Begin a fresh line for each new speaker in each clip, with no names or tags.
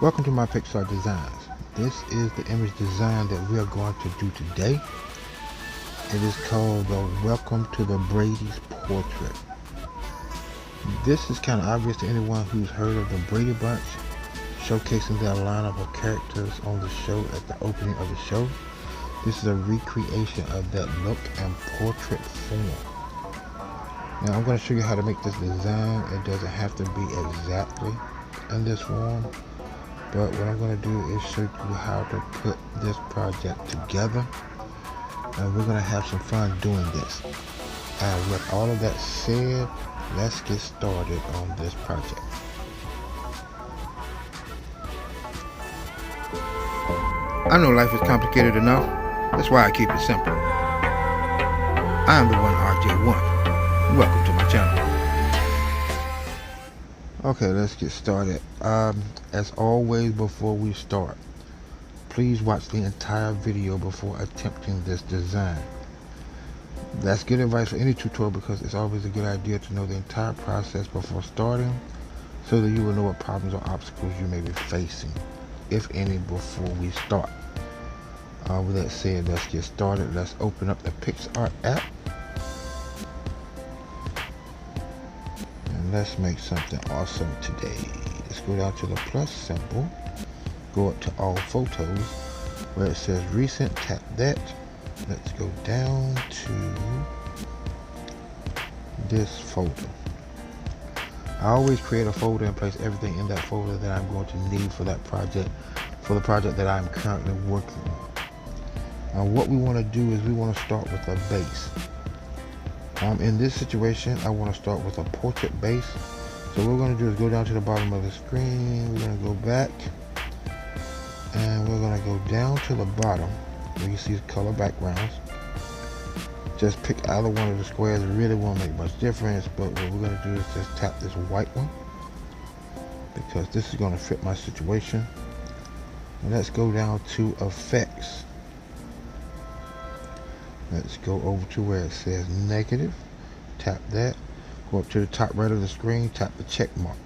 Welcome to my Picsart designs. This is the image design that we are going to do today. It is called the Welcome to the Brady's portrait. This is kind of obvious to anyone who's heard of the Brady Bunch, showcasing their lineup of characters on the show at the opening of the show. This is a recreation of that look and portrait form. Now I'm going to show you how to make this design. It doesn't have to be exactly in this form, but what I'm going to do is show you how to put this project together, and we're going to have some fun doing this. And with all of that said, let's get started on this project. I know life is complicated enough. That's why I keep it simple. I am the one RJ1. Welcome to my channel. Okay, let's get started. As always, before we start, please watch the entire video before attempting this design. That's good advice for any tutorial, because it's always a good idea to know the entire process before starting, so that you will know what problems or obstacles you may be facing, if any, before we start. With that said, let's get started. Let's open up the Picsart app. And let's make something awesome today. Let's go down to the plus symbol. Go up to all photos. Where it says recent, tap that. Let's go down to this folder. I always create a folder and place everything in that folder that I'm going to need for that project, for the project that I'm currently working on. Now what we want to do is we want to start with a base. In this situation, I want to start with a portrait base. So what we're going to do is go down to the bottom of the screen. We're going to go back, and we're going to go down to the bottom where you see color backgrounds. Just pick either one of the squares. It really won't make much difference, but what we're going to do is just tap this white one, because this is going to fit my situation. And let's go down to effects. Let's go over to where it says negative. Tap that. Go up to the top right of the screen. Tap the check mark.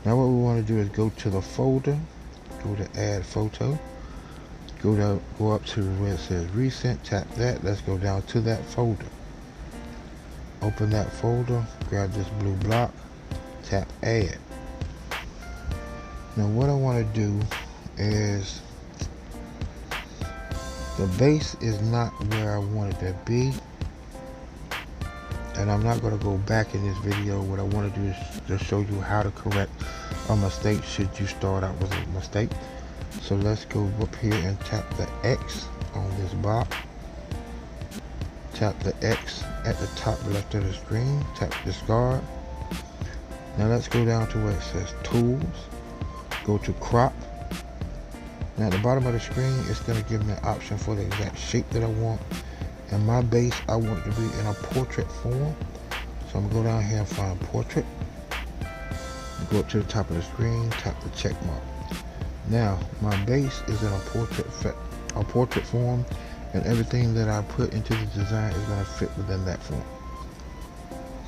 Now what we want to do is go to the folder. Go to add photo. Go up to where it says recent. Tap that. Let's go down to that folder. Open that folder. Grab this blue block. Tap add. Now what I want to do is, the base is not where I want it to be, and I'm not going to go back in this video. What I want to do is just show you how to correct a mistake should you start out with a mistake. So let's go up here and tap the X on this box. Tap the X at the top left of the screen. Tap discard. Now let's go down to where it says tools. Go to crop. Now at the bottom of the screen, it's going to give me an option for the exact shape that I want. And my base, I want it to be in a portrait form. So I'm going to go down here and find portrait. Go up to the top of the screen, tap the check mark. Now my base is in a portrait form, and everything that I put into the design is going to fit within that form.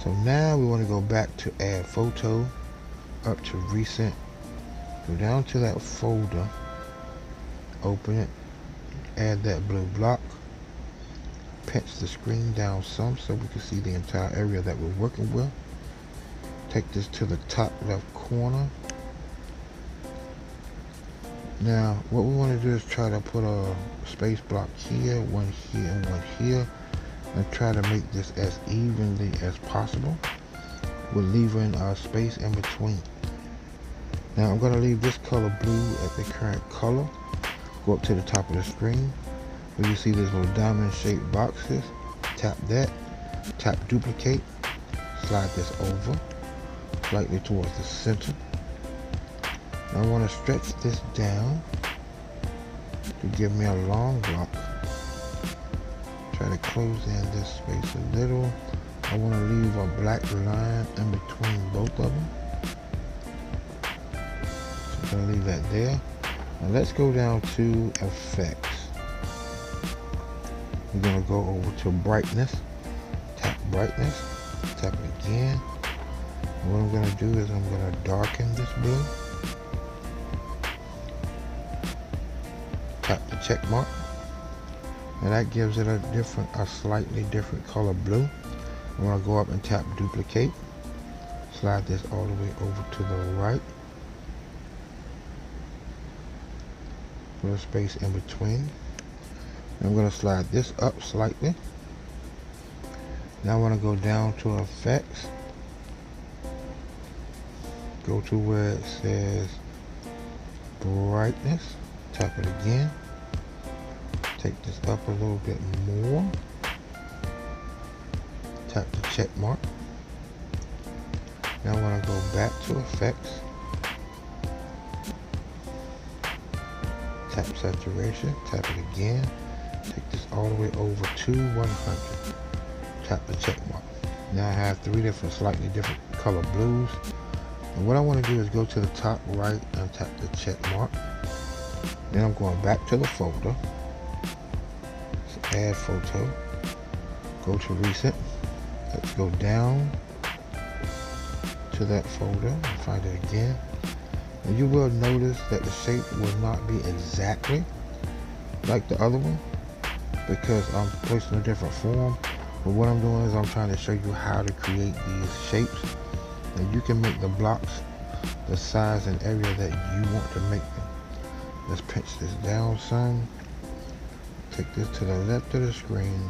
So now we want to go back to add photo, up to recent, go down to that folder. Open it, add that blue block, pinch the screen down some so we can see the entire area that we're working with. Take this to the top left corner. Now what we want to do is try to put a space block here, one here, and one here, and try to make this as evenly as possible with leaving a space in between. Now I'm going to leave this color blue at the current color. Go up to the top of the screen where you see these little diamond shaped boxes. Tap that. Tap duplicate. Slide this over slightly towards the center. Now I want to stretch this down to give me a long block. Try to close in this space a little. I want to leave a black line in between both of them. So I'm going to leave that there. Now let's go down to effects. We're going to go over to brightness. Tap brightness. Tap it again. And what I'm going to do is I'm going to darken this blue. tap the check mark. And that gives it a slightly different color blue. I'm going to go up and tap duplicate. Slide this all the way over to the right. Put a space in between. I'm going to slide this up slightly. Now I want to go down to effects. Go to where it says brightness. Tap it again. Take this up a little bit more. Tap the check mark. Now I want to go back to effects. Tap saturation. Tap it again. Take this all the way over to 100. Tap the check mark. Now I have 3 different, slightly different color blues. And what I want to do is go to the top right and tap the check mark. Then I'm going back to the folder. So add photo. Go to recent. Let's go down to that folder and find it again. And you will notice that the shape will not be exactly like the other one because I'm placing a different form. But what I'm doing is I'm trying to show you how to create these shapes. And you can make the blocks the size and area that you want to make them. Let's pinch this down some. Take this to the left of the screen.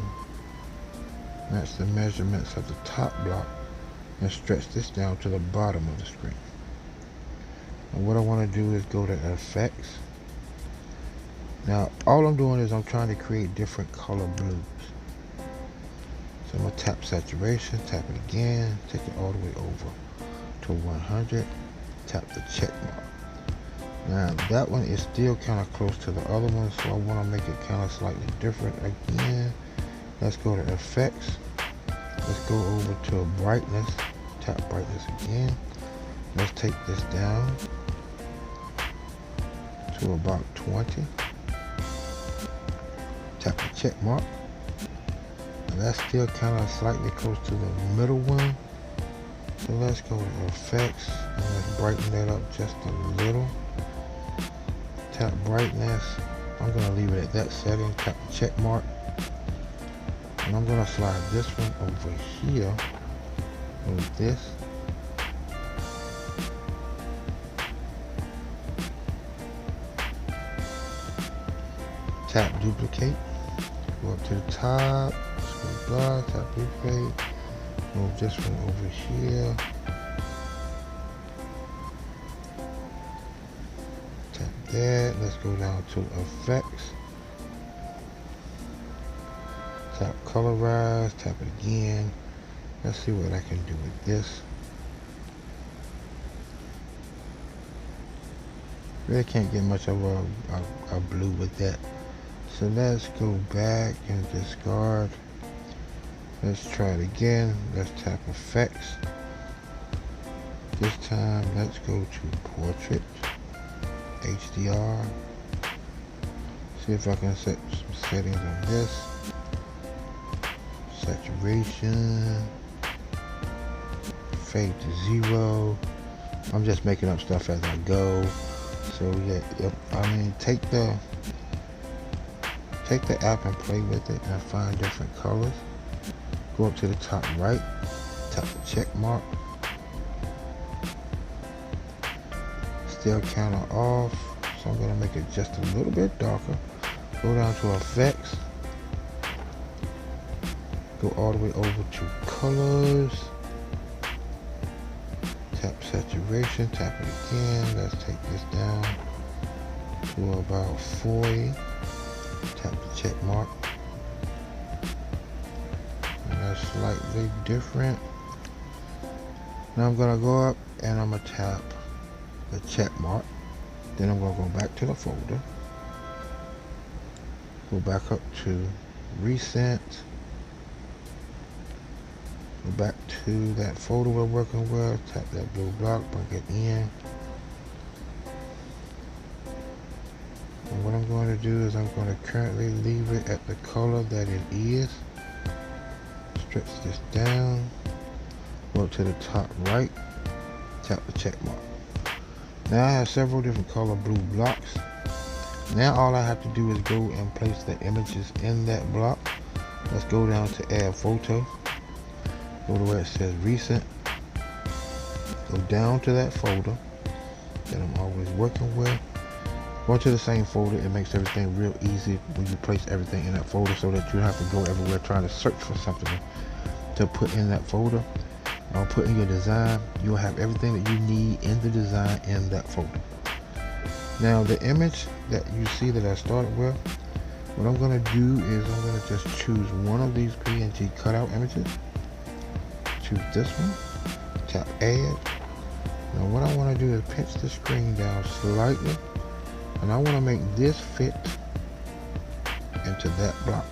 Match the measurements of the top block and stretch this down to the bottom of the screen. And what I want to do is go to effects. Now all I'm doing is I'm trying to create different color blues. So I'm going to tap saturation, tap it again, take it all the way over to 100, tap the check mark. Now that one is still kind of close to the other one, so I want to make it kind of slightly different again. Let's go to effects. Let's go over to brightness, tap brightness again. Let's take this down to about 20. Tap the check mark. And that's still kind of slightly close to the middle one. So let's go to effects and let's brighten that up just a little. Tap brightness. I'm going to leave it at that setting. Tap the check mark. And I'm going to slide this one over here. Move this. Tap duplicate. Go up to the top. Scroll bar. Tap duplicate. Move this one over here. Tap that. Let's go down to effects. Tap colorize. Tap it again. Let's see what I can do with this. Really can't get much of a blue with that. So let's go back and discard. Let's try it again. Let's tap effects. This time let's go to portrait, HDR. See if I can set some settings on this. Saturation, fade to 0. I'm just making up stuff as I go. So yeah, I mean take the app and play with it and find different colors. Go up to the top right, tap the check mark. Still kind of off, so I'm gonna make it just a little bit darker. Go down to effects. Go all the way over to colors. Tap saturation, tap it again. Let's take this down to about 40. Tap the check mark. And that's slightly different. Now I'm gonna go up and I'm gonna tap the check mark. Then I'm gonna go back to the folder. Go back up to recent. Go back to that folder we're working with. Tap that blue block, bring it in. And what I'm going to do is I'm going to currently leave it at the color that it is. Stretch this down. Go up to the top right. Tap the check mark. Now I have several different color blue blocks. Now all I have to do is go and place the images in that block. Let's go down to add photo. Go to where it says recent. Go down to that folder that I'm always working with. Go to the same folder. It makes everything real easy when you place everything in that folder so that you don't have to go everywhere trying to search for something to put in that folder. I'll put in your design. You'll have everything that you need in the design in that folder. Now the image that you see that I started with, what I'm going to do is I'm going to just choose one of these PNG cutout images. Choose this one. Tap add. Now what I want to do is pinch the screen down slightly, and I want to make this fit into that block.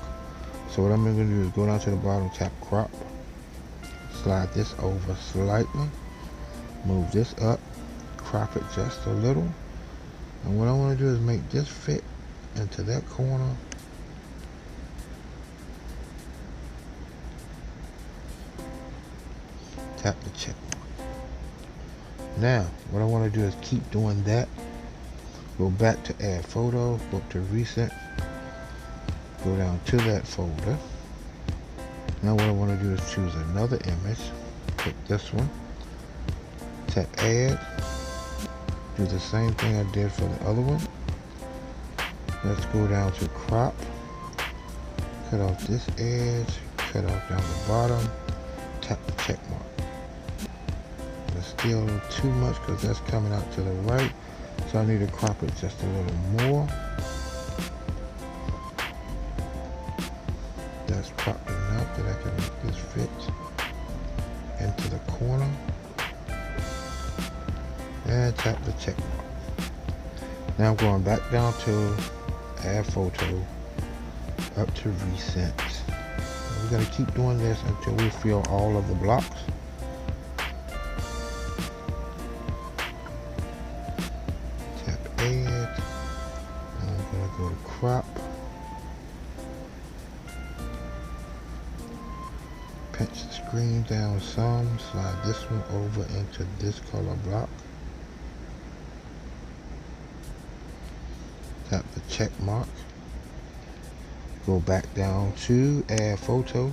So what I'm going to do is go down to the bottom, tap crop, slide this over slightly, move this up, crop it just a little, and what I want to do is make this fit into that corner. Tap the check. Now what I want to do is keep doing that. Go back to add photo, go up to recent, go down to that folder. Now what I want to do is choose another image, pick this one, tap add, do the same thing I did for the other one. Let's go down to crop, cut off this edge, cut off down the bottom, tap the check mark. It's still too much because that's coming out to the right, so I need to crop it just a little more. That's cropped enough that I can make this fit into the corner, and tap the check mark. Now I'm going back down to add photo, up to recent. We're going to keep doing this until we fill all of the blocks. Tap add, and I'm going to go to crop, pinch the screen down some, slide this one over into this color block, tap the check mark, go back down to add photo,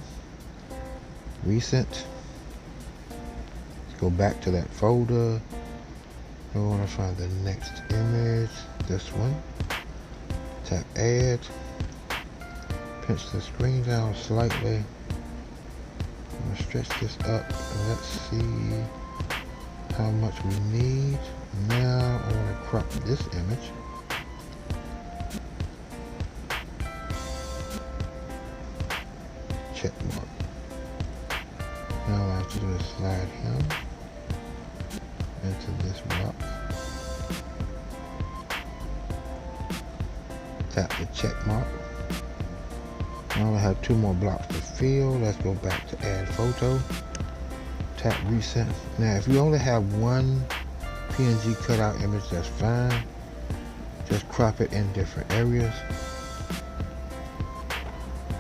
recent, go back to that folder. I want to find the next image, this one, tap add, pinch the screen down slightly, I'm going to stretch this up, and let's see how much we need. Now I want to crop this image. Check mark. Now all I have to do is slide him into this block. Tap the check mark. Now I have 2 more blocks to fill. Let's go back to add photo. Tap reset. Now if you only have one PNG cutout image, that's fine. Just crop it in different areas.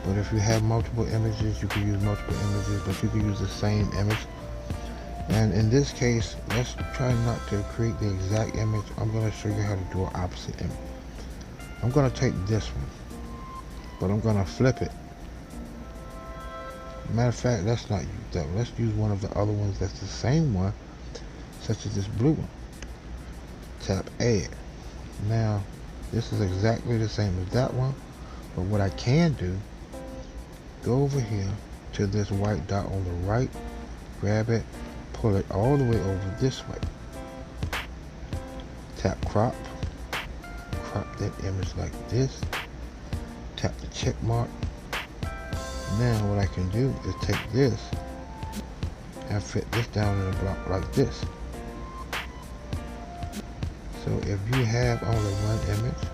But if you have multiple images, you can use multiple images, but you can use the same image. And in this case, let's try not to create the exact image. I'm going to show you how to do an opposite image. I'm going to take this one, but I'm going to flip it. Matter of fact, let's not use that one. Let's use one of the other ones that's the same one, such as this blue one. Tap add. Now, this is exactly the same as that one, but what I can do, go over here to this white dot on the right, grab it, pull it all the way over this way. Tap crop, crop that image like this, tap the check mark. Now what I can do is take this and fit this down in a block like this. So if you have only one image,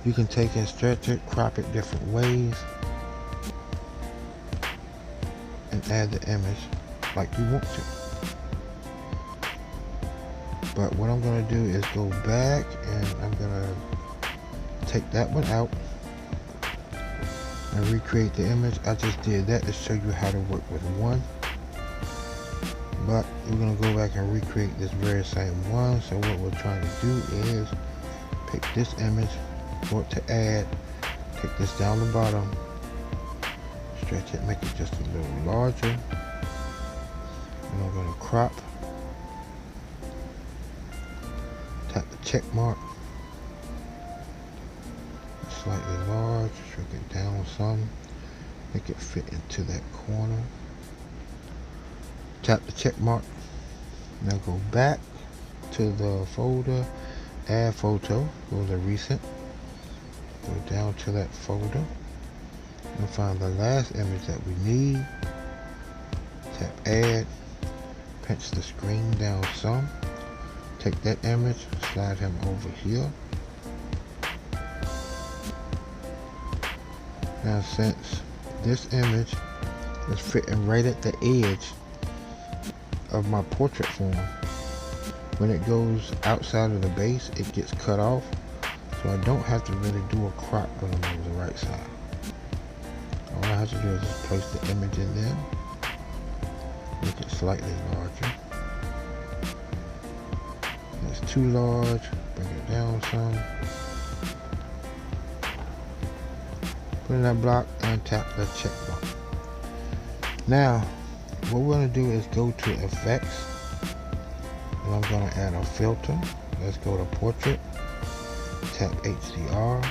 you can take and stretch it, crop it different ways, and add the image like you want to. But what I'm going to do is go back and I'm going to take that one out and recreate the image. I just did that to show you how to work with one. But we're going to go back and recreate this very same one. So what we're trying to do is pick this image, for it to add. Take this down the bottom, stretch it, make it just a little larger, and I'm going to crop, tap the check mark, slightly large, shrink it down some, make it fit into that corner, tap the check mark, now go back to the folder, add photo, go to recent, go down to that folder and find the last image that we need, tap add, pinch the screen down some, take that image, slide him over here. Now since this image is fitting right at the edge of my portrait form, when it goes outside of the base it gets cut off, so I don't have to really do a crop when I'm on the right side. All I have to do is just place the image in there, make it slightly larger. If it's too large, bring it down some. Put in that block and tap the check mark. Now, what we're going to do is go to effects, and I'm going to add a filter. Let's go to portrait, tap HDR.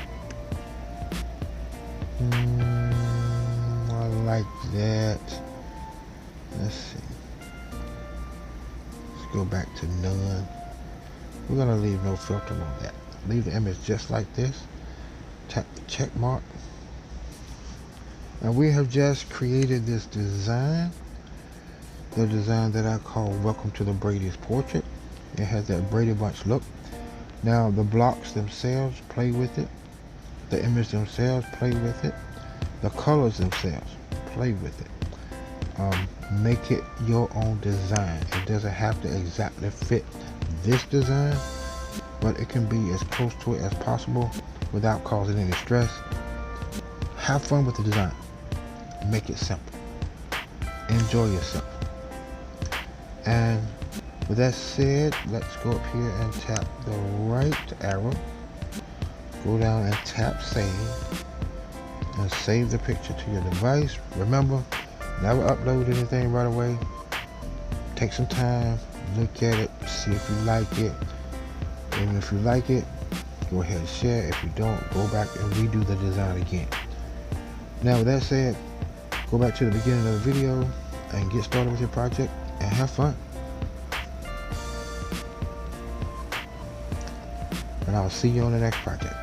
I like that. Let's see. Let's go back to none. We're going to leave no filter on that. Leave the image just like this. Tap the check mark. And we have just created this design. The design that I call Welcome to the Brady's Portrait. It has that Brady Bunch look. Now the blocks themselves, play with it. The image themselves, play with it. The colors themselves, play with it. Make it your own design. It doesn't have to exactly fit this design, but it can be as close to it as possible without causing any stress. Have fun with the design. Make it simple. Enjoy yourself. And with that said, let's go up here and tap the right arrow. Go down and tap save. And save the picture to your device. Remember, never upload anything right away. Take some time, look at it, see if you like it. And if you like it, go ahead and share. If you don't, go back and redo the design again. Now with that said, go back to the beginning of the video and get started with your project and have fun. And I'll see you on the next project.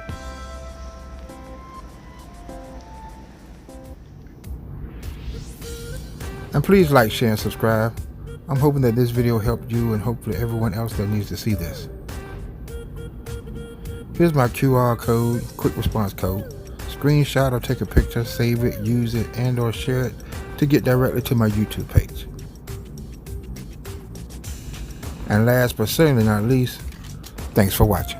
And please like, share, and subscribe. I'm hoping that this video helped you and hopefully everyone else that needs to see this. Here's my QR code, quick response code. Screenshot or take a picture, save it, use it, and or share it to get directly to my YouTube page. And last but certainly not least, thanks for watching.